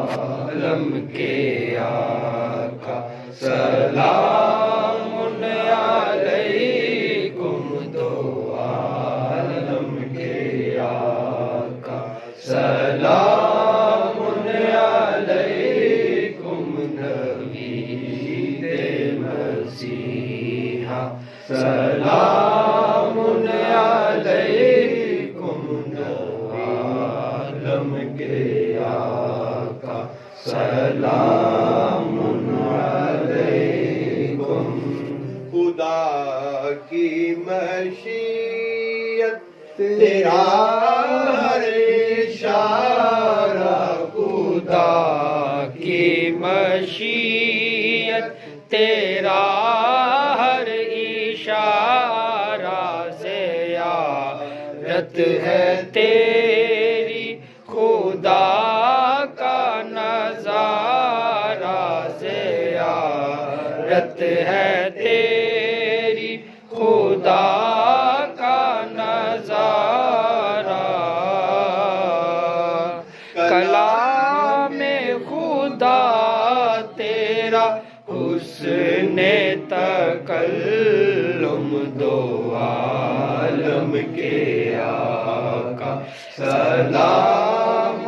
عالم کے آقا سلام علیکم دو عالم کے آقا سلام علیکم نوید مسیحا سلام علیکم عالم کے آقا سلام علیکم خدا کی مشیت تیرا ہر اشارہ خدا کی مشیت تیرا ہر اشارہ زیارت ہے تیری خدا کا نظارہ زیارت ہے تیری خدا کا نظارہ کلام خدا تیرا حسن تکلم دو عالم کے آقا سلام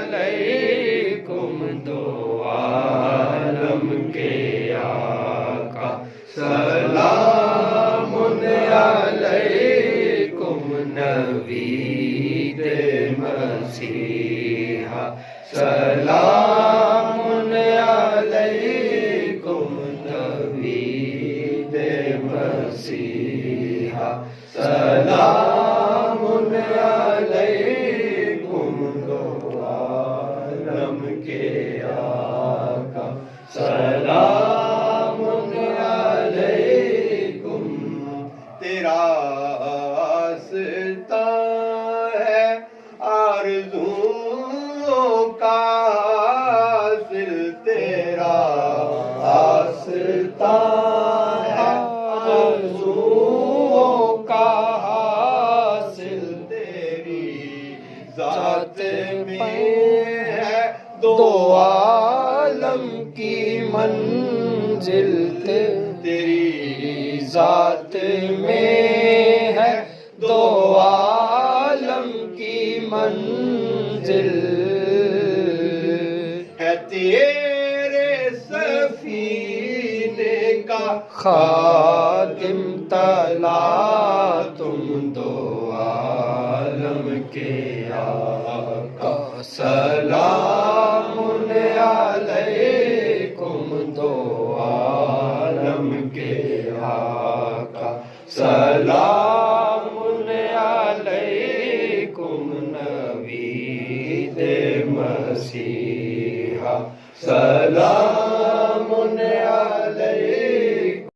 علیکم دو عالم کے آقا سلام علیکم نوید مسیحا سلام علیکم نوید مسیحا سلام علیکم دو عالم کے آقا سلام علیکم تیرا آستہ ہے آرزوؤں کا حاصل تیرا آستہ ہے آرزوؤں کا حاصل تیری ذات میں ہے دو عالم کی منزل تیری ذات میں ہے دو عالم کی منزل ہے تیرے سفینے کا خادم تلا تم دو عالم کے آقا سلام علیکم دو عالم کے آقا سلام علیکم نوید مسیحا سلام